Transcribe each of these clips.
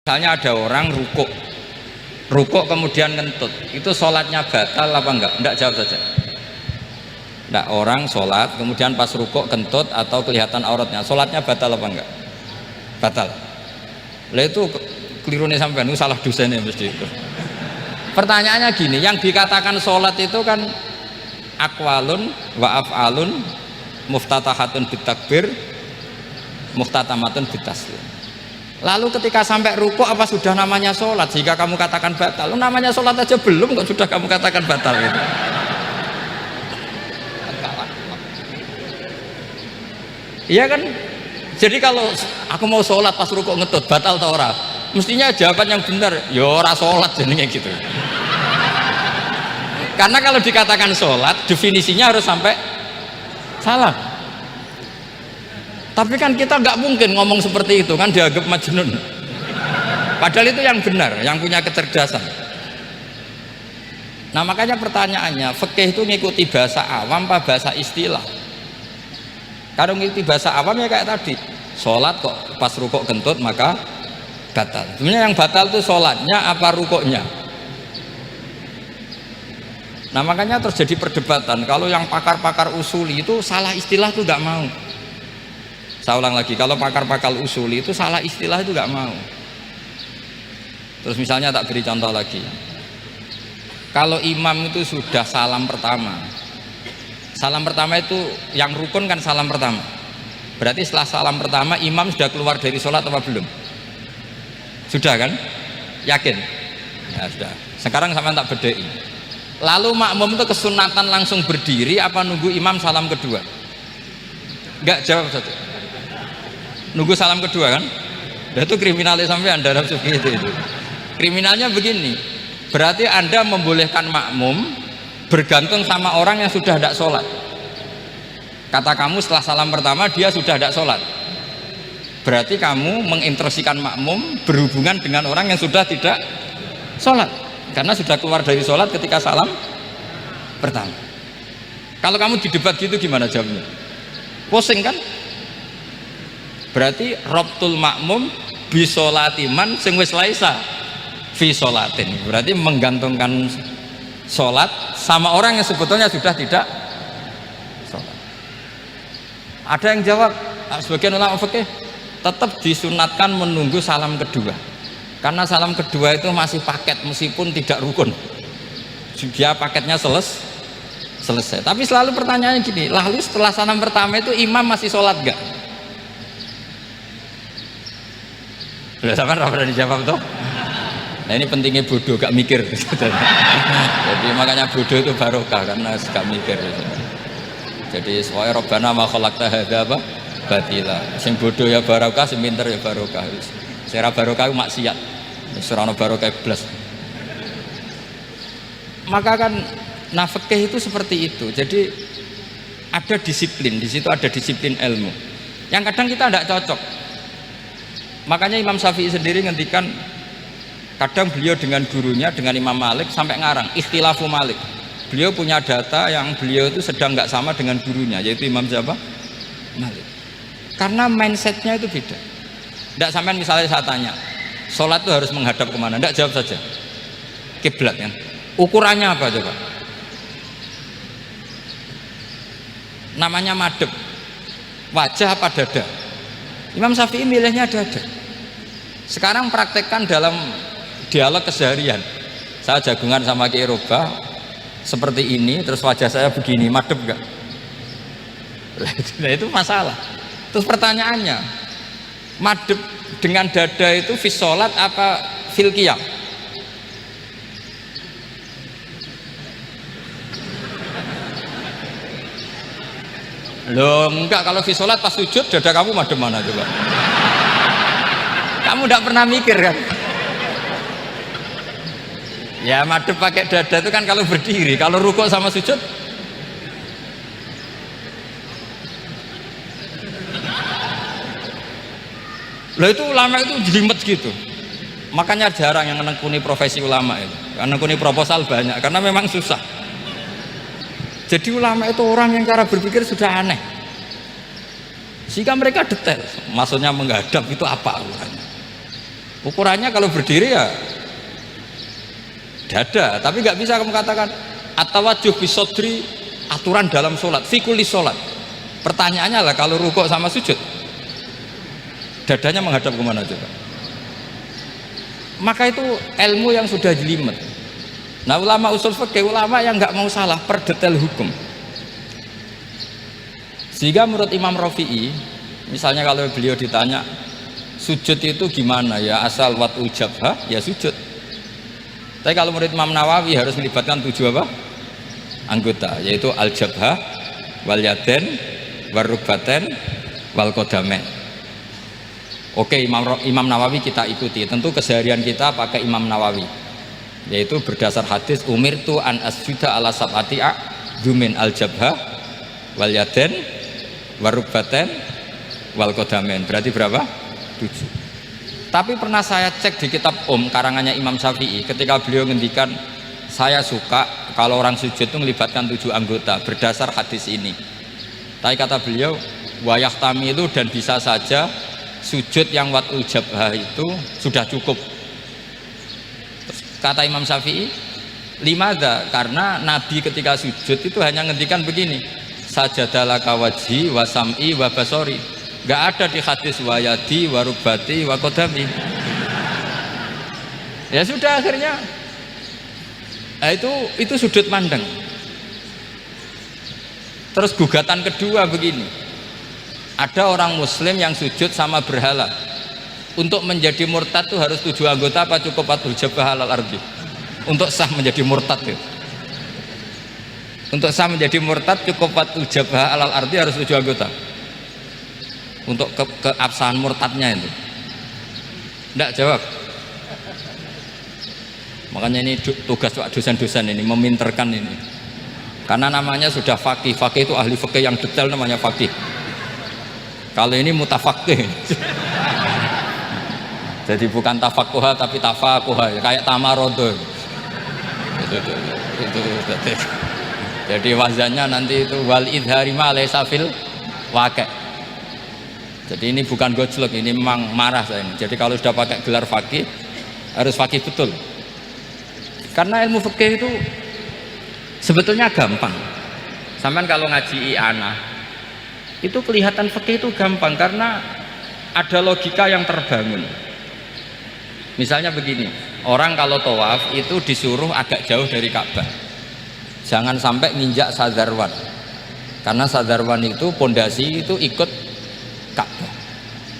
Misalnya ada orang rukuk kemudian ngentut, itu sholatnya batal apa enggak? Enggak, jawab saja. Enggak, orang sholat kemudian pas rukuk kentut atau kelihatan auratnya, sholatnya batal apa enggak? Batal. Lah itu keliru nih sampean, itu salah dosennya mesti itu. Pertanyaannya gini, yang dikatakan sholat itu kan aqwalun wa af'alun muftatahatun bitakbir muftatamatun bitaslim. Lalu ketika sampai rukuk apa sudah namanya sholat jika kamu katakan batal? Namanya sholat aja belum kok sudah kamu katakan batal gitu. Iya kan? Jadi kalau aku mau sholat pas rukuk ngetut batal atau ora? Mestinya jawaban yang benar, ya ora sholat jadinya gitu. Karena kalau dikatakan sholat definisinya harus sampai salah. Tapi kan kita nggak mungkin ngomong seperti itu kan, dianggap majnun. Padahal itu yang benar, yang punya kecerdasan. Nah makanya pertanyaannya, fikih itu ngikuti bahasa awam apa bahasa istilah? Kalau ngikuti bahasa awam ya kayak tadi, sholat kok pas rukuk kentut maka batal. Sebenarnya yang batal itu sholatnya apa rukuknya? Nah makanya terjadi perdebatan. Kalau yang pakar-pakar usuli itu salah istilah itu nggak mau. Saya ulang lagi, kalau pakar-pakar usuli itu salah istilah itu nggak mau. Terus misalnya tak beri contoh lagi, kalau imam itu sudah salam pertama itu yang rukun kan salam pertama, berarti setelah salam pertama imam sudah keluar dari sholat apa belum? Sudah kan? Yakin? Ya sudah. Sekarang sama tak bedai. Lalu makmum itu kesunatan langsung berdiri apa nunggu imam salam kedua? Enggak, jawab saja. Nunggu salam kedua kan? Nah, itu kriminalnya sampai dalam sufi itu. Kriminalnya begini, berarti Anda membolehkan makmum bergantung sama orang yang sudah tidak sholat. Kata kamu setelah salam pertama dia sudah tidak sholat, berarti kamu menginstruksikan makmum berhubungan dengan orang yang sudah tidak sholat karena sudah keluar dari sholat ketika salam pertama. Kalau kamu didebat gitu gimana jawabnya? Pusing kan? Berarti robtul makmum bisolatiman sing wis laisa fi sholatin, berarti menggantungkan sholat sama orang yang sebetulnya sudah tidak sholat. Ada yang jawab, sebagian ulama fikih tetap disunatkan menunggu salam kedua karena salam kedua itu masih paket meskipun tidak rukun, dia paketnya selesai. Tapi selalu pertanyaannya gini, lalu setelah salam pertama itu imam masih sholat gak? Udah sama pernah dijawab tuh. Nah ini pentingnya bodoh gak mikir. Jadi makanya bodoh itu barokah karena gak mikir. Jadi soalnya Rabbana ma khalaqta hadza apa batila. Sing bodoh ya barokah, sing pinter ya barokah. Sira barokah maksiat. Ora ono barokah blas. Maka kan fikih itu seperti itu. Jadi ada disiplin, di situ ada disiplin ilmu. Yang kadang kita tidak cocok. Makanya Imam Syafi'i sendiri ngendikan, kadang beliau dengan gurunya, dengan Imam Malik sampai ngarang ikhtilafu Malik. Beliau punya data yang beliau itu sedang nggak sama dengan gurunya, yaitu Imam siapa? Malik. Karena mindsetnya itu beda. Tidak sampai misalnya saya tanya, sholat itu harus menghadap kemana? Tidak, jawab saja. Kiblat kan? Ukurannya apa coba? Namanya madhep. Wajah apa dada? Imam Syafi'i milihnya dada. Sekarang praktekkan dalam dialog keseharian. Saya jagungan sama Ki Robah seperti ini, terus wajah saya begini, madep gak? Nah itu masalah. Terus pertanyaannya, madep dengan dada itu fi sholat apa fil qiyam? Loh enggak, kalau fi sholat pas sujud dada kamu madep mana coba? Kamu tidak pernah mikir kan? Ya madep pakai dada itu kan kalau berdiri, kalau rukuk sama sujud loh itu ulama itu jelimet gitu. Makanya jarang yang menekuni profesi ulama itu, menekuni proposal banyak karena memang susah. Jadi ulama itu orang yang cara berpikir sudah aneh. sehingga mereka detail, maksudnya menghadap itu apa urusannya. Ukurannya kalau berdiri ya dada, tapi nggak bisa kamu katakan at-tawajjuh bisodri, aturan dalam sholat, fikuli sholat. Pertanyaannya lah kalau rukuk sama sujud, dadanya menghadap kemana coba? Maka itu ilmu yang sudah jelimet. Nah ulama usul fikih, ulama yang nggak mau salah per detail hukum. Sehingga menurut Imam Rafi'i, misalnya kalau beliau ditanya sujud itu gimana ya, asal wat'ul jabhah ya sujud. Tapi kalau menurut Imam Nawawi harus melibatkan 7 apa? Anggota, yaitu al-jabhah, wal yaden, warrubaten, wal qadamen. Oke, Imam Nawawi kita ikuti. Tentu keseharian kita pakai Imam Nawawi, yaitu berdasar hadis umirtu an asjuda ala sab'ati a'dzumin al-jabhah, wal yaden, warrubaten, wal qadamen. Berarti berapa? 7. Tapi pernah saya cek di kitab karangannya Imam Syafi'i, ketika beliau ngendikan saya suka kalau orang sujud itu melibatkan 7 anggota berdasar hadis ini. Tapi kata beliau wayah tamilu, dan bisa saja sujud yang wat'ul jabhah itu sudah cukup. Terus kata Imam Syafi'i, limadha, karena Nabi ketika sujud itu hanya ngendikan begini, sajadalaka wajhi wa sam'i wa basori. Nggak ada di hadis wayadi, warubati, wakodami. Ya sudah akhirnya, nah itu sudut pandang. Terus gugatan kedua begini, ada orang Muslim yang sujud sama berhala. Untuk menjadi murtad itu harus 7 anggota apa cukup wat'ul jabhah alal ardi? Untuk sah menjadi murtad itu. Untuk sah menjadi murtad cukup wat'ul jabhah alal ardi harus 7 anggota. Untuk keabsahan murtadnya itu enggak jawab. Makanya ini tugas dosen-dosen ini meminterkan ini, karena namanya sudah faqih. Faqih itu ahli fikih yang detail, namanya faqih. Kalau ini mutafaqih. Jadi bukan tafakuha tapi tafakuha, kayak tamarodo itu. Jadi wazannya nanti itu wal idhari ma laysa fil waqi'. Jadi ini bukan gojlok, ini memang marah saya ini. Jadi kalau sudah pakai gelar fakih harus fakih betul. Karena ilmu fikih itu sebetulnya gampang. Sampai kalau ngaji i'anah itu kelihatan fikih itu gampang karena ada logika yang terbangun. Misalnya begini, orang kalau tawaf itu disuruh agak jauh dari Ka'bah. Jangan sampai nginjak sadarwan. Karena sadarwan itu pondasi itu ikut Ka'bah.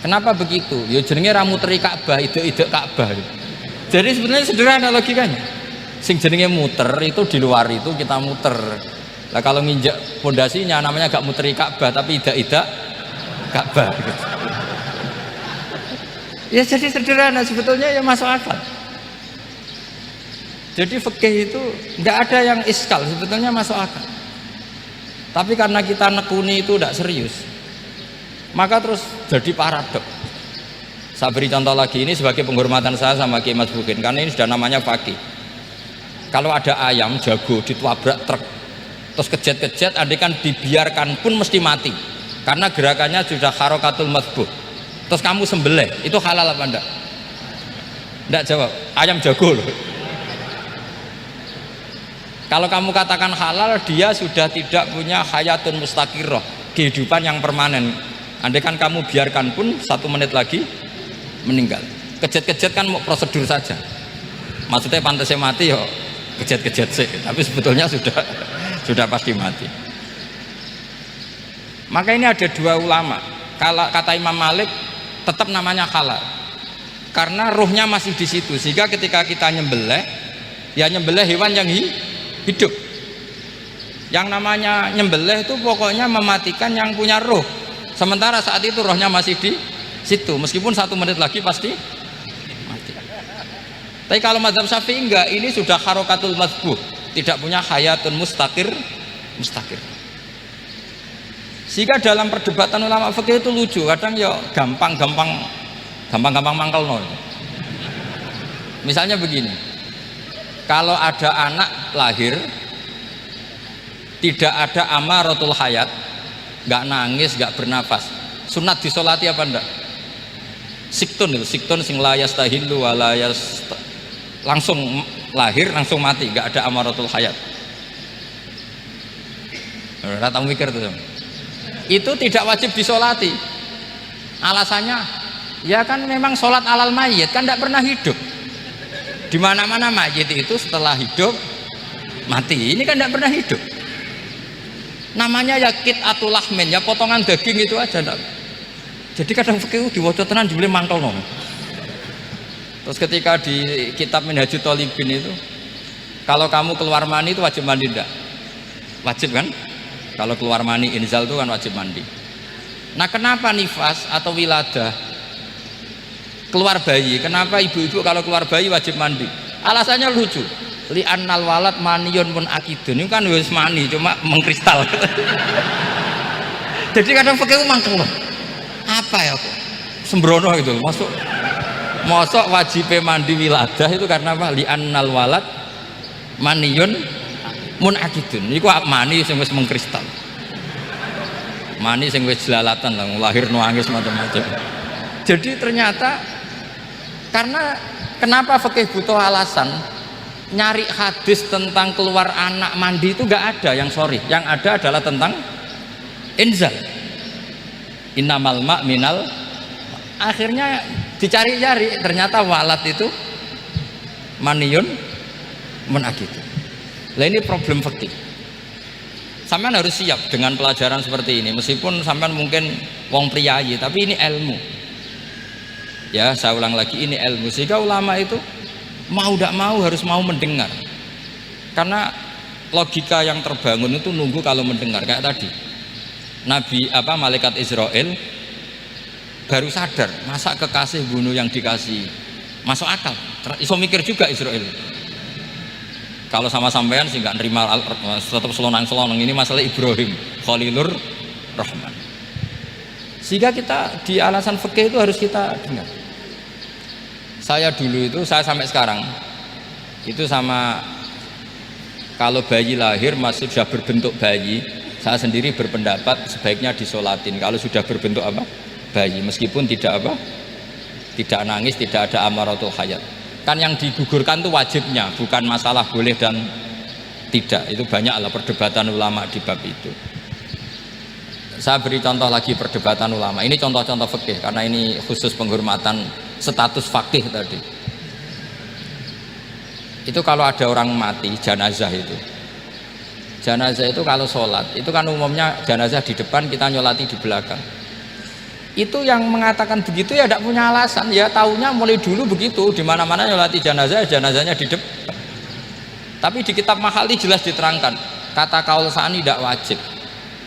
Kenapa begitu? Ya jenenge ra muteri Ka'bah, ide-ide Ka'bah. Jadi sebenarnya sederhana logikanya. Sing jenenge muter itu di luar itu kita muter. Lah kalau nginjak pondasinya namanya gak muteri Ka'bah tapi ida-ida Ka'bah. Ya jadi sederhana sebetulnya, ya masuk akal. Jadi fikih itu enggak ada yang iskal, sebetulnya masuk akal. Tapi karena kita nekuni itu tidak serius, maka terus jadi paradok. Saya beri contoh lagi, ini sebagai penghormatan saya sama Kiai Mas Bukin, karena ini sudah namanya fakih. Kalau ada ayam jago ditabrak truk terus kejet-kejet, andaikan dibiarkan pun mesti mati karena gerakannya sudah harokatul madbuh. Terus kamu sembelih, itu halal apa enggak? Enggak jawab, ayam jago loh. Kalau kamu katakan halal, dia sudah tidak punya hayatun mustaqirroh, kehidupan yang permanen. Andaikan kamu biarkan pun 1 menit lagi meninggal. Kejet-kejet kan mau prosedur saja, maksudnya pantasnya mati yo kejet-kejet sih, tapi sebetulnya sudah pasti mati. Maka ini ada 2 ulama. Kalau kata Imam Malik tetap namanya halal karena ruhnya masih di situ, sehingga ketika kita nyembelih ya nyembelih hewan yang hidup. Yang namanya nyembelih itu pokoknya mematikan yang punya ruh, sementara saat itu rohnya masih di situ, meskipun 1 menit lagi pasti mati. Tapi kalau mazhab Syafi'i enggak, ini sudah harokatul madbuh, tidak punya hayatun mustaqir. Sehingga dalam perdebatan ulama fikih itu lucu, kadang ya gampang mangkel nol. Misalnya begini, kalau ada anak lahir tidak ada amaratul hayat, nggak nangis, nggak bernafas, sunat disolati apa enggak? Siktun sing la yastahillu wa la langsung lahir langsung mati, nggak ada amaratul hayat. Rata mikir tuh. Itu tidak wajib disolati. Alasannya ya kan memang sholat alal mayit kan tidak pernah hidup. Di mana-mana mayit itu setelah hidup mati. Ini kan tidak pernah hidup. Namanya ya qit'atul lahmin, ya potongan daging itu aja. Enggak. Jadi kadang fikih diwaca tenan jebule mangkel no. Terus ketika di kitab Minhajut Thalibin itu, kalau kamu keluar mani itu wajib mandi enggak? Wajib kan? Kalau keluar mani inzal itu kan wajib mandi. Nah kenapa nifas atau wiladah keluar bayi? Kenapa ibu-ibu kalau keluar bayi wajib mandi? Alasannya lucu. Li'annal walad maniyun mun akidun. Itu kan wis mani cuma mengkristal. Jadi kadang fikih mangkel. Apa ya kok? Sembrono itu masuk wajib mandi wiladah itu karena apa? Li'annal walad maniyun mun akidun. Iku mani sing wis mengkristal. Mani sing wis jelalatan lah lahir nuangis macam-macam. Jadi ternyata karena kenapa fikih butuh alasan nyari hadis tentang keluar anak mandi itu nggak ada yang sorry, yang ada adalah tentang inzal, innamal ma' minal. Akhirnya dicari-cari ternyata walad itu maniyun munakid. Lah ini problem fikih. Sampean harus siap dengan pelajaran seperti ini, meskipun sampean mungkin wong priayi tapi ini ilmu. Ya saya ulang lagi, ini ilmu, sehingga ulama itu mau tidak mau harus mau mendengar, karena logika yang terbangun itu nunggu kalau mendengar. Kayak tadi Nabi malaikat Israel baru sadar masa kekasih bunuh yang dikasih, masuk akal, iso mikir juga Israel. Kalau sama sampean sih nggak nerima, tetap selonang-selonang. Ini masalah Ibrahim Khalilur Rahman. Sehingga kita di alasan fikih itu harus kita dengar. Saya dulu itu, saya sampai sekarang itu sama, kalau bayi lahir masih sudah berbentuk bayi, saya sendiri berpendapat sebaiknya disolatin kalau sudah berbentuk bayi, meskipun tidak tidak nangis, tidak ada amaratul hayat. Kan yang digugurkan itu wajibnya, bukan masalah boleh dan tidak. Itu banyaklah perdebatan ulama di bab itu. Saya beri contoh lagi perdebatan ulama. Ini contoh-contoh fikih karena ini khusus penghormatan status fakih tadi. Itu kalau ada orang mati, jenazah itu. Jenazah itu kalau sholat, itu kan umumnya jenazah di depan, kita nyolati di belakang. Itu yang mengatakan begitu ya tidak punya alasan, ya taunya mulai dulu begitu, di mana-mana nyolati jenazah, jenazahnya di depan. Tapi di kitab Mahali jelas diterangkan, kata kaul sani tidak wajib.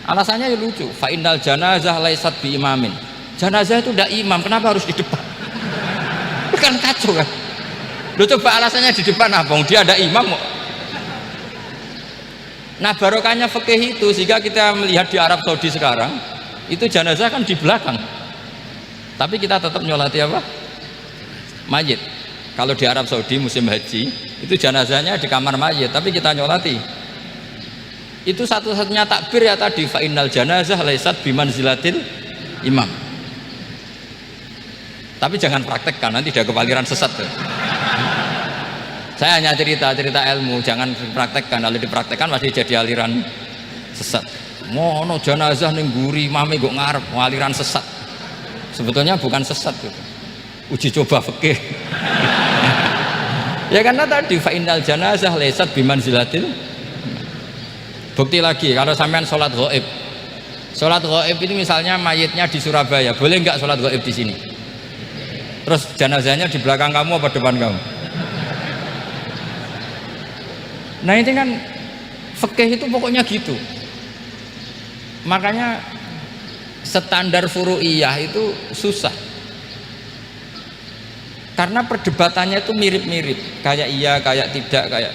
Alasannya ya lucu, fa innal janazah laisat bi imamin. Jenazah itu tidak imam, kenapa harus di depan? Kan kacau kan. Lu coba alasannya di depan apa? Dia ada imam kok. Nah barokahnya fikih itu, sehingga kita melihat di Arab Saudi sekarang itu jenazah kan di belakang, tapi kita tetap nyolati mayit. Kalau di Arab Saudi musim haji itu jenazahnya di kamar mayit, tapi kita nyolati. Itu satu-satunya takbir ya tadi, fa innal janazah laisat bimanzilatil imam. Tapi jangan praktekkan, nanti dia kepaliran sesat tuh. Saya hanya cerita ilmu, jangan dipraktekkan. Kalau dipraktekkan masih jadi aliran sesat. Mono jenazah ning guri mame kok ngarep aliran sesat. Sebetulnya bukan sesat gitu. Uji coba fikih. Ya karena tadi fa innal janazah laisat bimanzilatil. Bukti lagi kalau sampean sholat ghaib. Sholat ghaib itu misalnya mayitnya di Surabaya, boleh nggak sholat ghaib di sini? Terus jenazahnya di belakang kamu apa depan kamu? Nah ini kan fikih itu pokoknya gitu. Makanya standar furu'iyah itu susah, karena perdebatannya itu mirip-mirip, kayak iya, kayak tidak, kayak